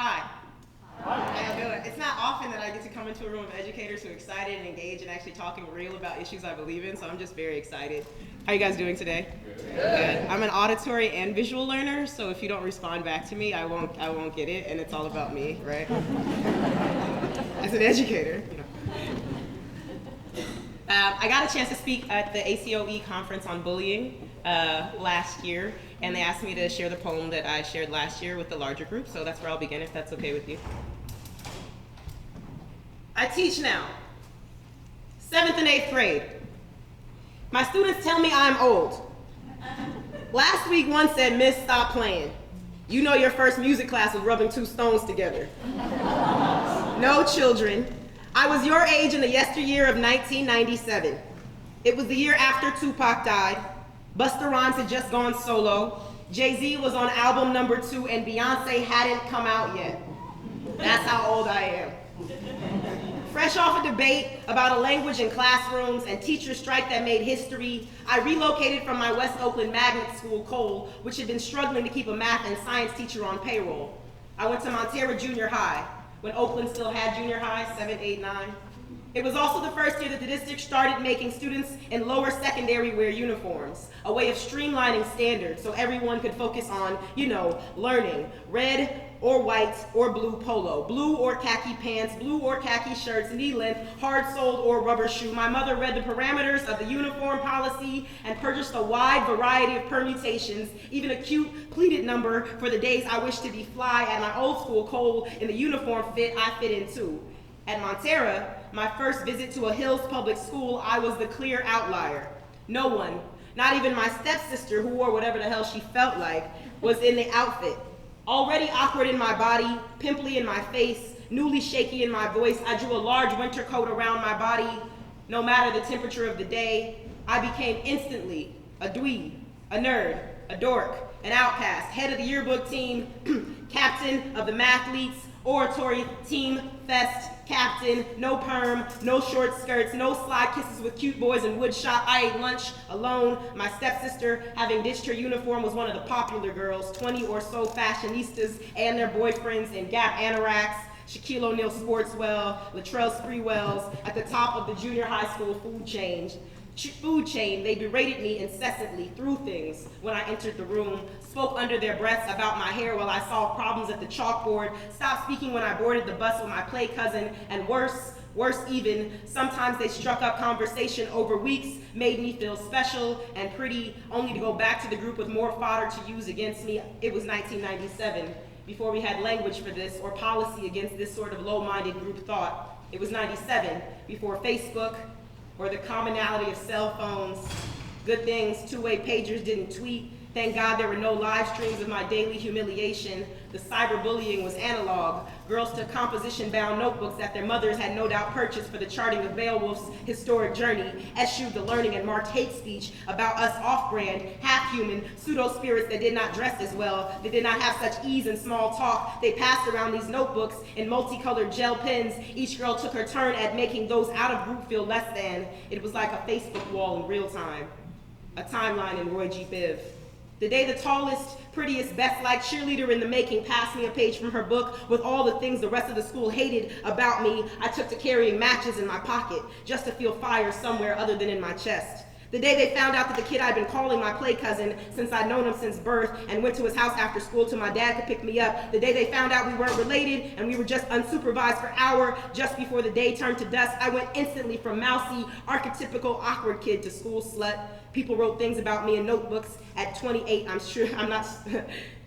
Hi. How y'all doing? It's not often that I get to come into a room of educators who are excited and engaged and actually talking real about issues I believe in, so I'm just very excited. How you guys doing today? Good. I'm an auditory and visual learner, so if you don't respond back to me, I won't get it, and it's all about me, right? As an educator, you know. I got a chance to speak at the ACOE conference on bullying last year, and they asked me to share the poem that I shared last year with the larger group, so that's where I'll begin, if that's okay with you. I teach now, 7th and 8th grade. My students tell me I'm old. Last week one said, "Miss, stop playing. You know your first music class was rubbing two stones together." No, children. I was your age in the yesteryear of 1997. It was the year after Tupac died. Busta Rhymes had just gone solo. Jay-Z was on album number 2 and Beyonce hadn't come out yet. That's how old I am. Fresh off a debate about a language in classrooms and teacher strike that made history, I relocated from my West Oakland magnet school, Cole, which had been struggling to keep a math and science teacher on payroll. I went to Montera Junior High, when Oakland still had junior high, 7, 8, 9. It was also the first year that the district started making students in lower secondary wear uniforms, a way of streamlining standards so everyone could focus on, learning. Red or white or blue polo, blue or khaki pants, blue or khaki shirts, knee length, hard-soled or rubber shoe. My mother read the parameters of the uniform policy and purchased a wide variety of permutations, even a cute pleated number for the days I wished to be fly at my old school, Cole, in the uniform fit I fit into. At Montera, my first visit to a Hills public school, I was the clear outlier. No one, not even my stepsister, who wore whatever the hell she felt like, was in the outfit. Already awkward in my body, pimply in my face, newly shaky in my voice, I drew a large winter coat around my body. No matter the temperature of the day, I became instantly a dweeb, a nerd, a dork, an outcast, head of the yearbook team, captain of the mathletes, oratory team, fest, captain, no perm, no short skirts, no slide kisses with cute boys in wood shop. I ate lunch alone. My stepsister, having ditched her uniform, was one of the popular girls, 20 or so fashionistas and their boyfriends in Gap anoraks, Shaquille O'Neal Sportswell, Latrell Sprewells, at the top of the junior high school food chain. They berated me incessantly, threw things when I entered the room, spoke under their breaths about my hair while I solved problems at the chalkboard, stopped speaking when I boarded the bus with my play cousin, and worse even, sometimes they struck up conversation over weeks, made me feel special and pretty, only to go back to the group with more fodder to use against me. It was 1997, before we had language for this or policy against this sort of low-minded group thought. It was 97, before Facebook, or the commonality of cell phones. Good things, two-way pagers didn't tweet. Thank God there were no live streams of my daily humiliation. The cyberbullying was analog. Girls took composition-bound notebooks that their mothers had no doubt purchased for the charting of Beowulf's historic journey, eschewed the learning and marked hate speech about us off-brand, half-human, pseudo-spirits that did not dress as well, that did not have such ease in small talk. They passed around these notebooks in multicolored gel pens. Each girl took her turn at making those out of group feel less than. It was like a Facebook wall in real time, a timeline in Roy G. Biv. The day the tallest, prettiest, best-liked cheerleader in the making passed me a page from her book with all the things the rest of the school hated about me, I took to carrying matches in my pocket just to feel fire somewhere other than in my chest. The day they found out that the kid I'd been calling my play cousin since I'd known him since birth and went to his house after school till my dad could pick me up. The day they found out we weren't related and we were just unsupervised for an hour just before the day turned to dusk, I went instantly from mousy, archetypical, awkward kid to school slut. People wrote things about me in notebooks at 28,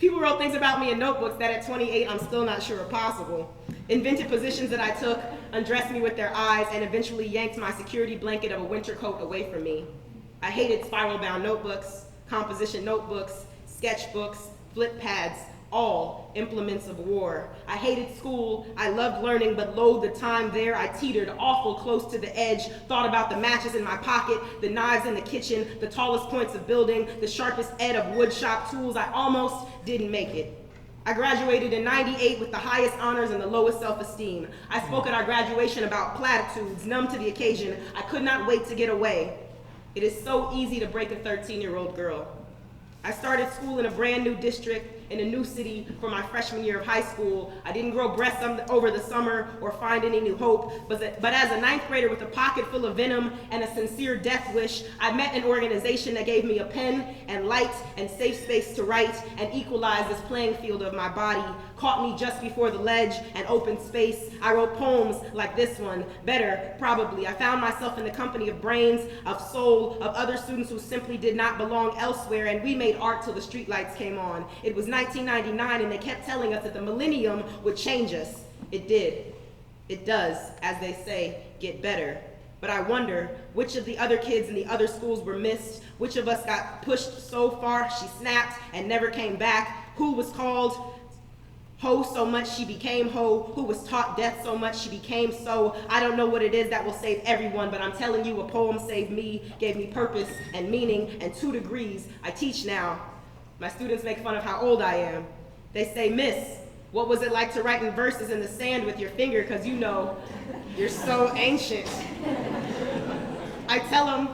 people wrote things about me in notebooks that at 28 I'm still not sure are possible. Invented positions that I took, undressed me with their eyes, and eventually yanked my security blanket of a winter coat away from me. I hated spiral-bound notebooks, composition notebooks, sketchbooks, flip pads, all implements of war. I hated school, I loved learning, but loathed the time there. I teetered awful close to the edge, thought about the matches in my pocket, the knives in the kitchen, the tallest points of building, the sharpest edge of wood shop tools. I almost didn't make it. I graduated in 98 with the highest honors and the lowest self-esteem. I spoke at our graduation about platitudes, numb to the occasion. I could not wait to get away. It is so easy to break a 13-year-old girl. I started school in a brand new district, in a new city for my freshman year of high school. I didn't grow breasts over the summer or find any new hope, but as a ninth grader with a pocket full of venom and a sincere death wish, I met an organization that gave me a pen and light and safe space to write and equalize this playing field of my body, caught me just before the ledge and open space. I wrote poems like this one, better, probably. I found myself in the company of brains, of soul, of other students who simply did not belong elsewhere, and we made art till the streetlights came on. It was 1999, and they kept telling us that the millennium would change us. It did. It does, as they say, get better. But I wonder which of the other kids in the other schools were missed, which of us got pushed so far she snapped and never came back, who was called ho so much she became ho, who was taught death so much she became so. I don't know what it is that will save everyone, but I'm telling you, a poem saved me, gave me purpose and meaning, and 2 degrees. I teach now. My students make fun of how old I am. They say, "Miss, what was it like to write in verses in the sand with your finger, because you know, you're so ancient." I tell them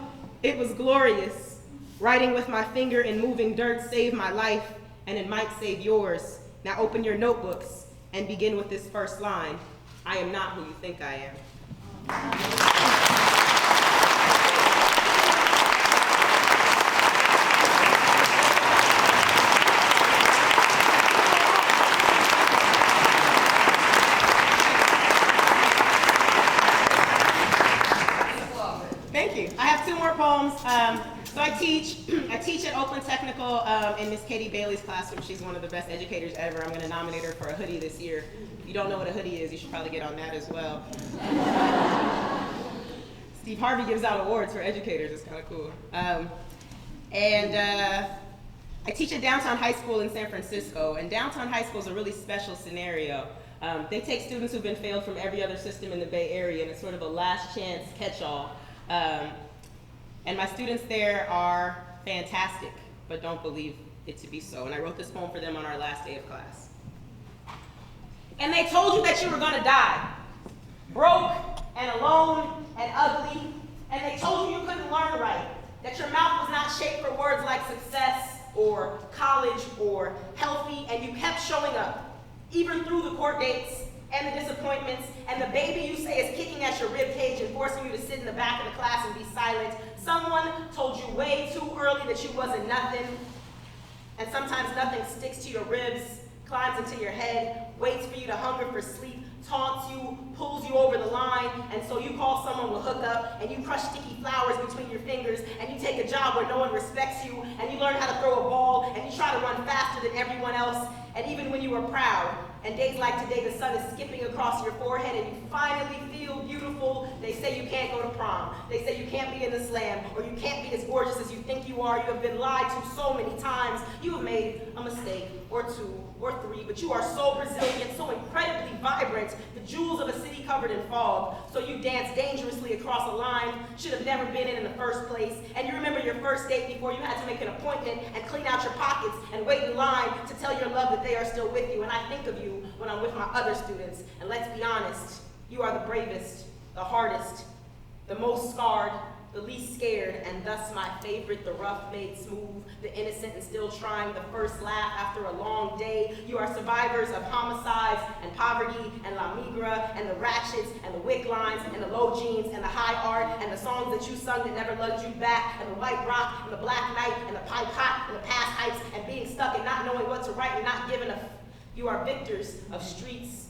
it was glorious. Writing with my finger in moving dirt saved my life, and it might save yours. Now open your notebooks and begin with this first line. I am not who you think I am. Thank you. I have 2 more poems. So I teach at Oakland Technical in Miss Katie Bailey's classroom. She's one of the best educators ever. I'm going to nominate her for a hoodie this year. If you don't know what a hoodie is, you should probably get on that as well. Steve Harvey gives out awards for educators. It's kind of cool. I teach at Downtown High School in San Francisco, and Downtown High School is a really special scenario. They take students who've been failed from every other system in the Bay Area, and it's sort of a last chance catch-all. And my students there are fantastic, but don't believe it to be so. And I wrote this poem for them on our last day of class. And they told you that you were gonna die, broke and alone and ugly, and they told you you couldn't learn right, that your mouth was not shaped for words like success or college or healthy, and you kept showing up, even through the court dates and the disappointments, and the baby you say is kicking at your rib cage and forcing you to sit in the back of the class and be silent. Someone told you way too early that you wasn't nothing, and sometimes nothing sticks to your ribs, climbs into your head, waits for you to hunger for sleep, taunts you, pulls you over the line, and so you call someone with hookup, and you crush sticky flowers between your fingers, and you take a job where no one respects you, and you learn how to throw a ball, and you try to run faster than everyone else, and even when you are proud, and days like today, the sun is skipping across your forehead and you finally feel beautiful, they say you can't go to prom. They say you can't be in the slam, or you can't be as gorgeous as you think you are. You have been lied to so many times. You have made a mistake, or 2, or 3, but you are so resilient, so incredibly vibrant, the jewels of a city covered in fog. So you dance dangerously across a line, should have never been in the first place. And you remember your first date before you had to make an appointment and clean out your pockets and wait in line to tell your love that they are still with you. And I think of you when I'm with my other students. And let's be honest, you are the bravest, the hardest, the most scarred, the least scared, and thus my favorite, the rough made smooth, the innocent and still trying, the first laugh after a long day. You are survivors of homicides and poverty and La Migra and the ratchets and the wick lines and the low jeans and the high art and the songs that you sung that never loved you back and the white rock and the black night and the pipe hot and the past heights and being stuck and not knowing what to write and not giving a You are victors of streets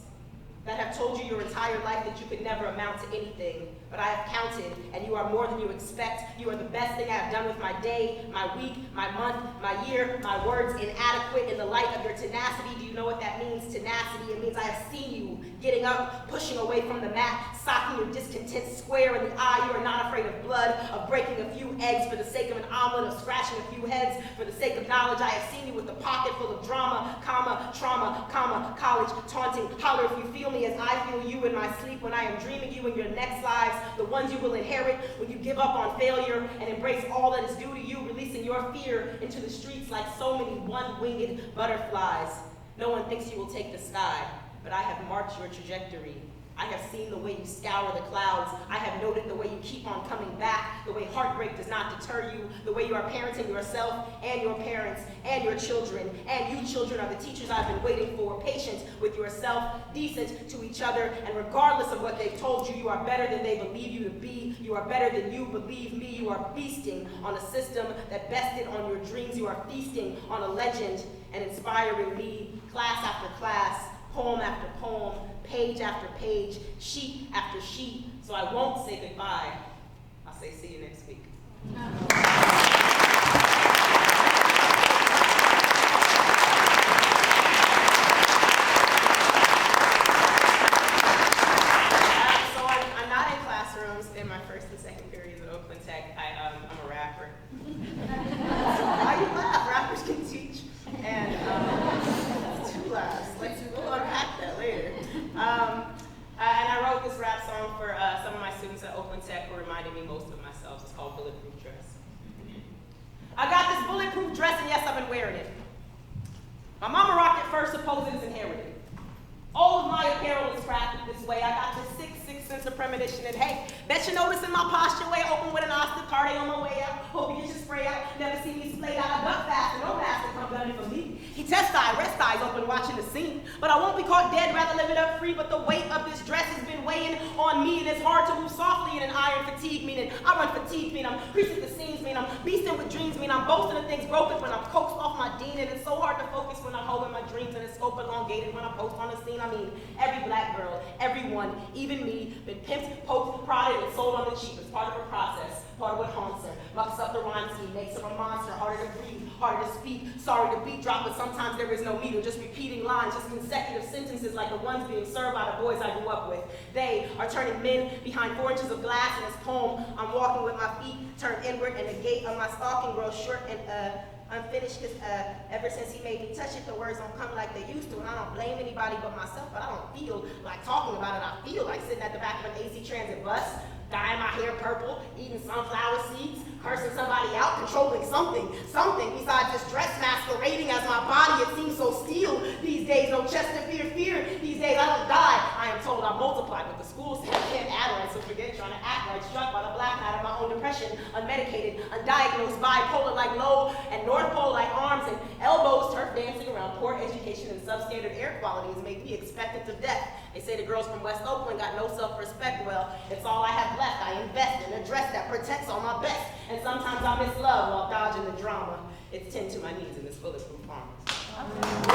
that have told you your entire life that you could never amount to anything. But I have counted, and you are more than you expect. You are the best thing I have done with my day, my week, my month, my year, my words inadequate in the light of your tenacity. Do you know what that means, tenacity? It means I have seen you getting up, pushing away from the mat, socking your discontent square in the eye. You are not afraid of blood, of breaking a few eggs for the sake of an omelet, of scratching a few heads for the sake of knowledge. I have seen you with a pocket full of drama, comma, trauma, comma, college, taunting. Holler if you feel me as I feel you in my sleep when I am dreaming you in your next lives, the ones you will inherit when you give up on failure and embrace all that is due to you, releasing your fear into the streets like so many one-winged butterflies. No one thinks you will take the sky, but I have marked your trajectory. I have seen the way you scour the clouds. I have noted the way you keep on coming back, the way heartbreak does not deter you, the way you are parenting yourself and your parents and your children, and you children are the teachers I've been waiting for, patient with yourself, decent to each other, and regardless of what they've told you, you are better than they believe you to be. You are better than you believe me. You are feasting on a system that bested on your dreams. You are feasting on a legend and inspiring me, class after class, poem after poem, page after page, sheet after sheet. So I won't say goodbye. I'll say see you next week. So I'm not in classrooms in my first and second periods at Oakland Tech. I'm a rapper. Why you laugh? Rappers can teach. And two laughs. We'll unpack that later. And I wrote this rap song for some of my students at Oakland Tech who reminded me most of myself. It's called Bulletproof Dress. I got this bulletproof dress, and yes, I've been wearing it. My mama rocked it first, suppose it is inherited. All of my apparel is crafted this way. I got this sixth sense of premonition, and hey, bet you noticing my posture way open with an Oscar Cardi on my way out. Hope you get your spray out. Never see me splayed out. I duck fast, and no master come gunning for me. He test eye, rest eyes open, watching the scene. But I won't be caught dead, rather live it up free. But the weight of this dress has been weighing on me, and it's hard to move softly in an iron fatigue, meaning I run fatigue, meaning I'm preaching the scenes, meaning I'm beasting with dreams, meaning I'm boasting of things broken when I'm coaxed off my dean, and it's so hard to focus when I'm holding my dreams, and it's scope elongated when I post on the scene. I mean, every black girl, everyone, even me, been pimped, poked, prodded, and sold on the cheap. It's part of a process, part of what haunts her. Mucks up the rhyme scheme, makes her a monster, harder to breathe, harder to speak, sorry to beat drop, but sometimes there is no meter, just repeating lines, just consecutive sentences like the ones being served by the boys I grew up with. They are turning men behind 4 inches of glass in this poem. I'm walking with my feet turned inward, and the gate of my stalking grows short and unfinished, because ever since he made me touch it, the words don't come like they used to, and I don't blame anybody but myself, but I don't feel like talking about it. I feel like sitting at the back of an AC Transit bus, dyeing my hair purple, eating sunflower seeds, cursing somebody out, controlling something besides this dress masquerading as my body. It seems so steel these days, no chest to fear. These days I don't die, I am told I multiply, but the school said I can't add right, so forget trying to act right, struck by the black night of my own depression, unmedicated, undiagnosed, bipolar like low and North Pole like arms and elbows, turf dancing around poor education and substandard air quality has made me expectant of death. They say the girls from West Oakland got no self-respect. Well, it's all I have left. I invest in a dress that protects all my best. And sometimes I miss love while dodging the drama. It's 10 to my knees in this bulletproof armor.